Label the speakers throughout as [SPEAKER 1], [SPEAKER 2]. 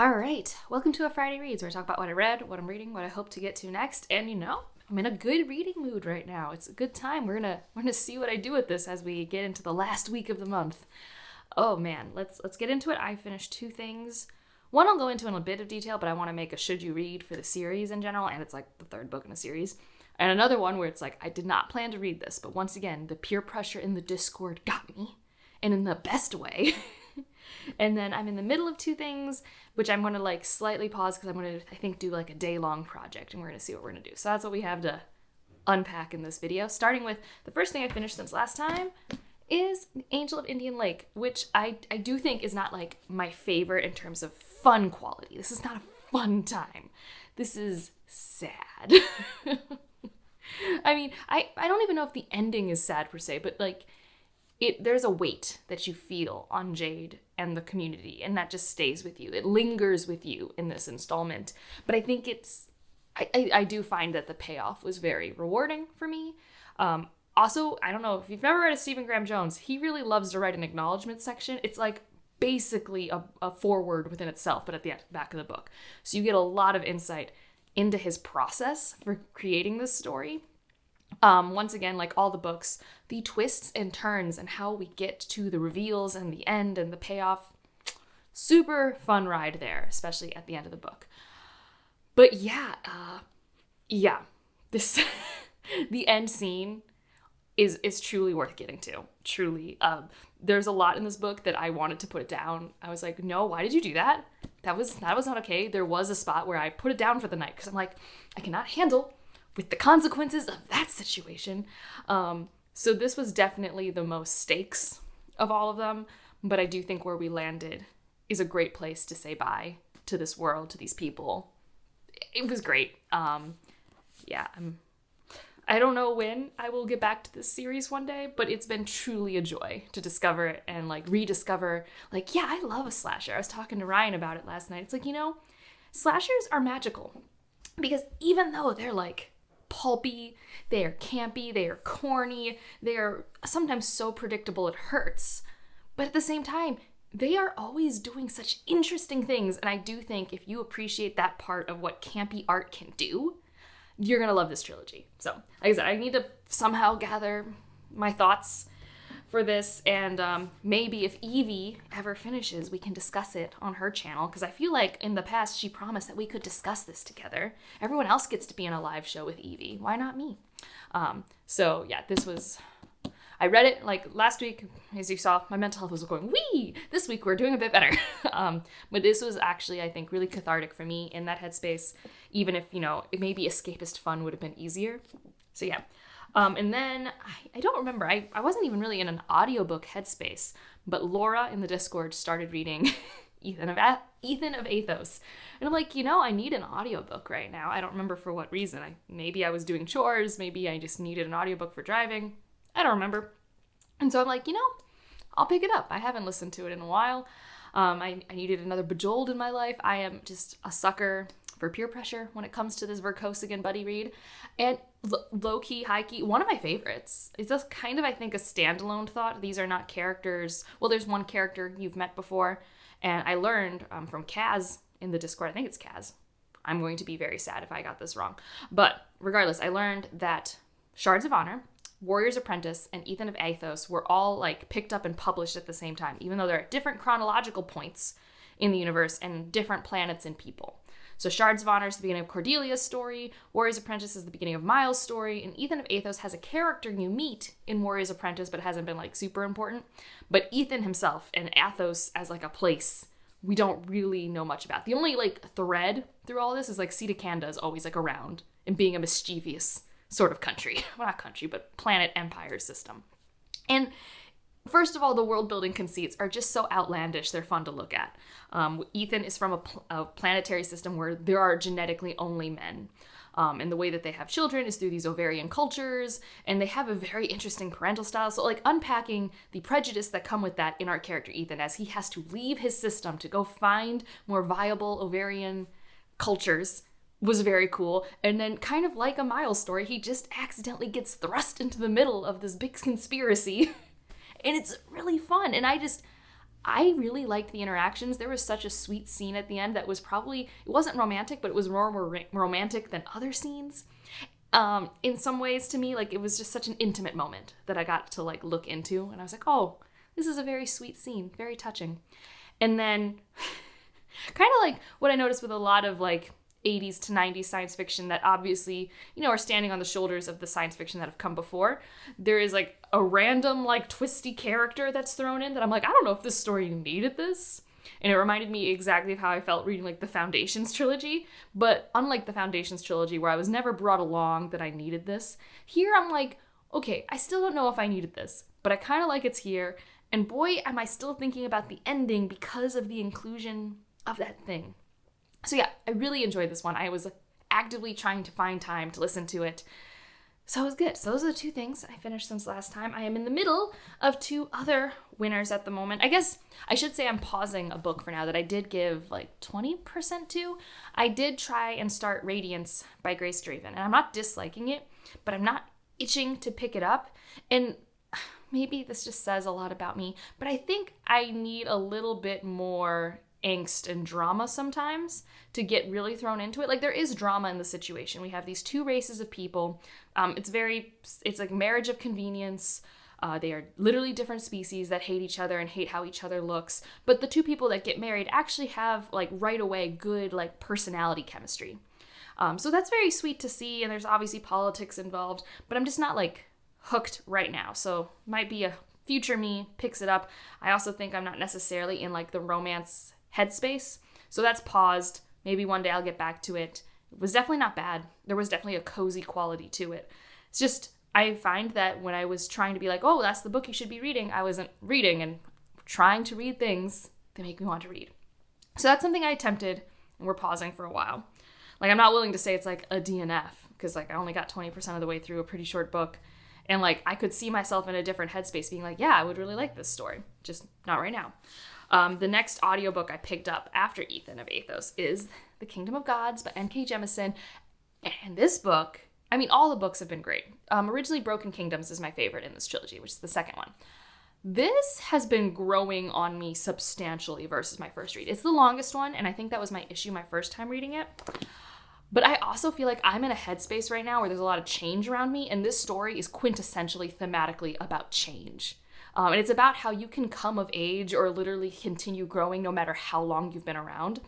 [SPEAKER 1] All right, welcome to a Friday Reads, where I talk about what I read, what I'm reading, what I hope to get to next, and I'm in a good reading mood right now. It's a good time. We're gonna see what I do with this as we get into the last week of the month. Oh man, let's get into it. I finished two things. One I'll go into in a bit of detail, but I want to make a should you read for the series in general, and it's like the third book in a series. And another one where it's like, I did not plan to read this, but once again, the peer pressure in the Discord got me, and in the best way. And then I'm in the middle of two things, which I'm going to like slightly pause because I'm going to, I think, do like a day-long project, and we're going to see what we're going to do. So that's what we have to unpack in this video, starting with the first thing I finished since last time is Angel of Indian Lake, which I do think is not like my favorite in terms of fun quality. This is not a fun time. This is sad. I mean, I don't even know if the ending is sad per se, but like there's a weight that you feel on Jade and the community, and that just stays with you. It lingers with you in this installment. But I think I do find that the payoff was very rewarding for me. Also, I don't know if you've never read a Stephen Graham Jones, he really loves to write an acknowledgement section. It's like basically a foreword within itself, but at the back of the book. So you get a lot of insight into his process for creating this story. Once again, like all the books, the twists and turns and how we get to the reveals and the end and the payoff, super fun ride there, especially at the end of the book. But yeah, this the end scene is truly worth getting to. Truly, there's a lot in this book that I wanted to put it down. I was like, no, why did you do that? That was not okay. There was a spot where I put it down for the night because I'm like, I cannot handle with the consequences of that situation. So this was definitely the most stakes of all of them, but I do think where we landed is a great place to say bye to this world, to these people. It was great. I don't know when I will get back to this series one day, but it's been truly a joy to discover it and like rediscover, like, yeah, I love a slasher. I was talking to Ryan about it last night. It's like, slashers are magical because even though they're like pulpy, they are campy, they are corny, they are sometimes so predictable it hurts, but at the same time, they are always doing such interesting things. And I do think if you appreciate that part of what campy art can do, you're gonna love this trilogy. So, like I said, I need to somehow gather my thoughts for this, and maybe if Evie ever finishes, we can discuss it on her channel, because I feel like in the past she promised that we could discuss this together. Everyone else gets to be in a live show with Evie. Why not me? So yeah, I read it like last week. As you saw, my mental health was going, wee! This week we're doing a bit better. But this was actually, I think, really cathartic for me in that headspace, even if, maybe escapist fun would have been easier. So yeah. And then, I don't remember, I wasn't even really in an audiobook headspace, but Laura in the Discord started reading Ethan of Athos. And I'm like, I need an audiobook right now. I don't remember for what reason. Maybe I was doing chores, maybe I just needed an audiobook for driving. I don't remember. And so I'm like, I'll pick it up. I haven't listened to it in a while. I needed another Bejeweled in my life. I am just a sucker for peer pressure when it comes to this Verkosigan buddy read. And low-key, high-key, one of my favorites. It's just kind of, I think, a standalone thought. These are not characters. Well, there's one character you've met before. And I learned from Kaz in the Discord. I think it's Kaz. I'm going to be very sad if I got this wrong. But regardless, I learned that Shards of Honor, Warrior's Apprentice, and Ethan of Athos were all like picked up and published at the same time, even though they're at different chronological points in the universe and different planets and people. So Shards of Honor is the beginning of Cordelia's story, Warrior's Apprentice is the beginning of Miles' story, and Ethan of Athos has a character you meet in Warrior's Apprentice, but hasn't been like super important. But Ethan himself and Athos as like a place, we don't really know much about. The only like thread through all this is like Sita Kanda is always like around and being a mischievous sort of country. Well, not country, but planet empire system. And first of all, the world building conceits are just so outlandish, they're fun to look at. Ethan is from a planetary system where there are genetically only men. And the way that they have children is through these ovarian cultures, and they have a very interesting parental style. So like unpacking the prejudice that come with that in our character Ethan, as he has to leave his system to go find more viable ovarian cultures, was very cool. And then kind of like a Miles story, he just accidentally gets thrust into the middle of this big conspiracy. And it's really fun. And I really liked the interactions. There was such a sweet scene at the end that was it wasn't romantic, but it was more romantic than other scenes. In some ways to me, like it was just such an intimate moment that I got to like look into, and I was like, oh, this is a very sweet scene, very touching. And then kind of like what I noticed with a lot of like 80s to 90s science fiction that obviously, are standing on the shoulders of the science fiction that have come before. There is like a random like twisty character that's thrown in that I'm like, I don't know if this story needed this. And it reminded me exactly of how I felt reading like the Foundations trilogy. But unlike the Foundations trilogy where I was never brought along that I needed this, here I'm like, okay, I still don't know if I needed this, but I kind of like it's here. And boy, am I still thinking about the ending because of the inclusion of that thing. So yeah, I really enjoyed this one. I was actively trying to find time to listen to it. So it was good. So those are the two things I finished since last time. I am in the middle of two other winners at the moment. I guess I should say I'm pausing a book for now that I did give like 20% to. I did try and start Radiance by Grace Draven, and I'm not disliking it, but I'm not itching to pick it up. And maybe this just says a lot about me, but I think I need a little bit more angst and drama sometimes to get really thrown into it. Like there is drama in the situation. We have these two races of people. It's like marriage of convenience. They are literally different species that hate each other and hate how each other looks. But the two people that get married actually have like right away good like personality chemistry. So that's very sweet to see. And there's obviously politics involved, but I'm just not like hooked right now. So might be a future me picks it up. I also think I'm not necessarily in like the romance headspace. So that's paused. Maybe one day I'll get back to it. It was definitely not bad. There was definitely a cozy quality to it. It's just, I find that when I was trying to be like, oh, that's the book you should be reading, I wasn't reading and trying to read things that make me want to read. So that's something I attempted, and we're pausing for a while. Like, I'm not willing to say it's like a DNF, because like I only got 20% of the way through a pretty short book. And like, I could see myself in a different headspace being like, yeah, I would really like this story. Just not right now. The next audiobook I picked up after Ethan of Athos is The Kingdom of Gods by N.K. Jemisin. And this book, I mean, all the books have been great. Originally, Broken Kingdoms is my favorite in this trilogy, which is the second one. This has been growing on me substantially versus my first read. It's the longest one, and I think that was my issue my first time reading it. But I also feel like I'm in a headspace right now where there's a lot of change around me, and this story is quintessentially thematically about change. And it's about how you can come of age or literally continue growing no matter how long you've been around.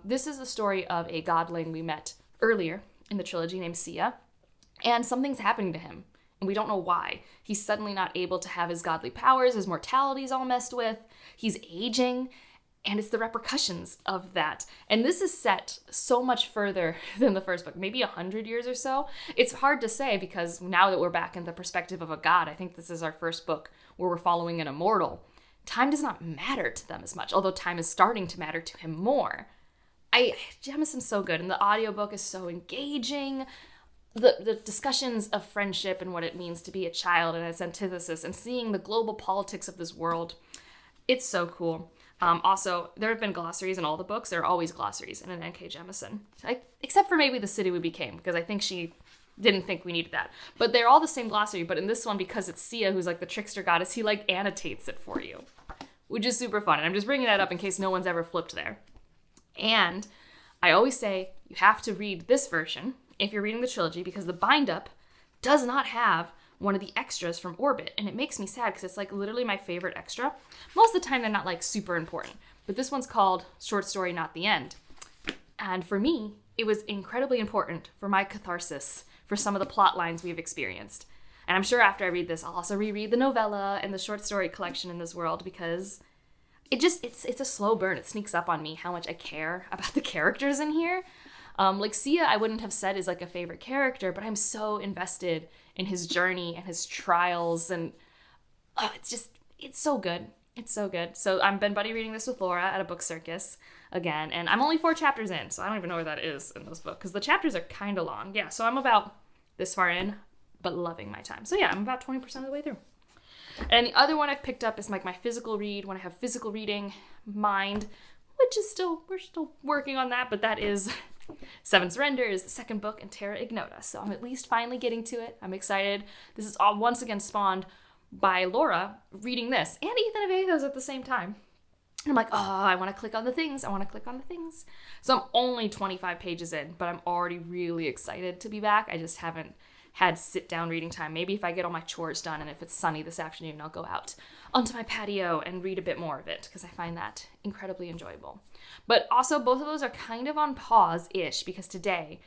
[SPEAKER 1] This is the story of a godling we met earlier in the trilogy named Sia, and something's happening to him, and we don't know why. He's suddenly not able to have his godly powers, his mortality's all messed with, he's aging, and it's the repercussions of that. And this is set so much further than the first book, maybe 100 years or so. It's hard to say because now that we're back in the perspective of a god, I think this is our first book where we're following an immortal. Time does not matter to them as much, although time is starting to matter to him more. Jemisin's so good, and the audiobook is so engaging. The discussions of friendship and what it means to be a child and its antithesis, and seeing the global politics of this world, it's so cool. Also, there have been glossaries in all the books. There are always glossaries in an N.K. Jemisin. Except for maybe The City We Became, because I think she didn't think we needed that. But they're all the same glossary, but in this one, because it's Sia, who's like the trickster goddess, he like annotates it for you, which is super fun. And I'm just bringing that up in case no one's ever flipped there. And I always say you have to read this version if you're reading the trilogy, because the bind-up does not have one of the extras from Orbit, and it makes me sad because it's like literally my favorite extra. Most of the time they're not like super important, but this one's called Short Story Not the End. And for me, it was incredibly important for my catharsis for some of the plot lines we've experienced. And I'm sure after I read this, I'll also reread the novella and the short story collection in this world, because it's a slow burn. It sneaks up on me how much I care about the characters in here. Like Sia, I wouldn't have said is like a favorite character, but I'm so invested in his journey and his trials, and it's so good. It's so good. So I've been buddy reading this with Laura at a book circus again, and I'm only 4 chapters in, so I don't even know where that is in this book, because the chapters are kind of long. Yeah, so I'm about this far in, but loving my time. So yeah, I'm about 20% of the way through. And the other one I've picked up is like my physical read, when I have physical reading mind, which is we're still working on that, but that is Seven Surrenders, the second book in Terra Ignota. So I'm at least finally getting to it. I'm excited. This is all once again spawned by Laura reading this and Ethan of Athos at the same time. And I'm like, oh, I want to click on the things. I want to click on the things. So I'm only 25 pages in, but I'm already really excited to be back. I just haven't had sit-down reading time. Maybe if I get all my chores done and if it's sunny this afternoon, I'll go out onto my patio and read a bit more of it because I find that incredibly enjoyable. But also both of those are kind of on pause-ish because today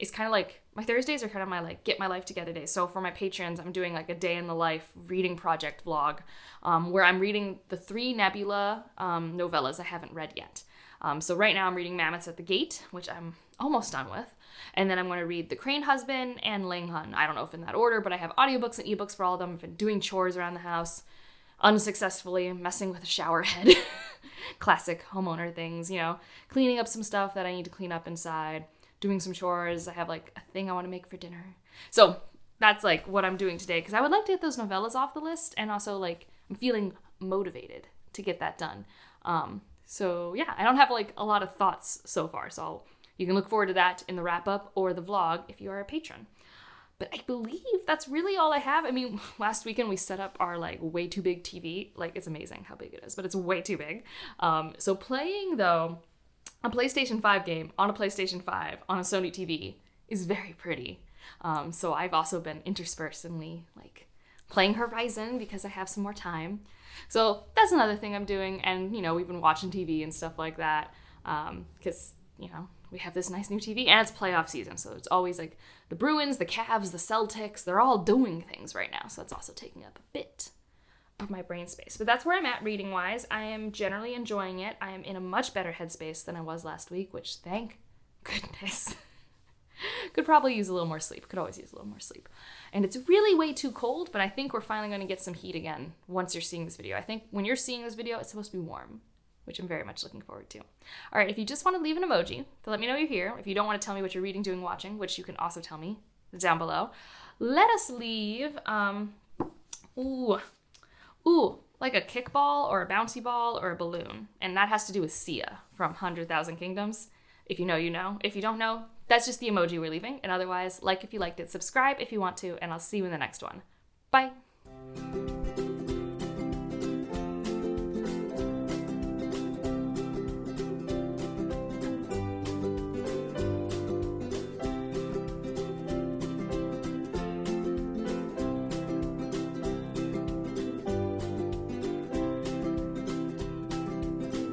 [SPEAKER 1] is kind of like, my Thursdays are kind of my like get my life together days. So for my patrons, I'm doing like a day in the life reading project vlog where I'm reading the 3 Nebula novellas I haven't read yet. So right now I'm reading Mammoths at the Gate, which I'm almost done with. And then I'm going to read The Crane Husband and Ling Hun. I don't know if in that order, but I have audiobooks and ebooks for all of them. I've been doing chores around the house unsuccessfully, messing with a shower head. Classic homeowner things, you know, cleaning up some stuff that I need to clean up inside, doing some chores. I have like a thing I want to make for dinner. So that's like what I'm doing today because I would like to get those novellas off the list. And also like I'm feeling motivated to get that done. So yeah, I don't have like a lot of thoughts so far. So you can look forward to that in the wrap up or the vlog if you are a patron. But I believe that's really all I have. I mean, last weekend we set up our like way too big TV. Like it's amazing how big it is, but it's way too big. So playing though a PlayStation 5 game on a PlayStation 5 on a Sony TV is very pretty. So I've also been interspersingly like playing Horizon because I have some more time. So that's another thing I'm doing. And, you know, we've been watching TV and stuff like that because, you know, we have this nice new TV and it's playoff season. So it's always like the Bruins, the Cavs, the Celtics, they're all doing things right now. So that's also taking up a bit of my brain space. But that's where I'm at reading wise. I am generally enjoying it. I am in a much better headspace than I was last week, which thank goodness. Could probably use a little more sleep. Could always use a little more sleep. And it's really way too cold, but I think we're finally going to get some heat again once you're seeing this video. I think when you're seeing this video, it's supposed to be warm, which I'm very much looking forward to. All right, if you just want to leave an emoji to let me know you're here, if you don't want to tell me what you're reading, doing, watching, which you can also tell me down below, let us leave, like a kickball or a bouncy ball or a balloon. And that has to do with Sia from 100,000 Kingdoms. If you know, you know. If you don't know, that's just the emoji we're leaving. And otherwise, like if you liked it, subscribe if you want to, and I'll see you in the next one. Bye.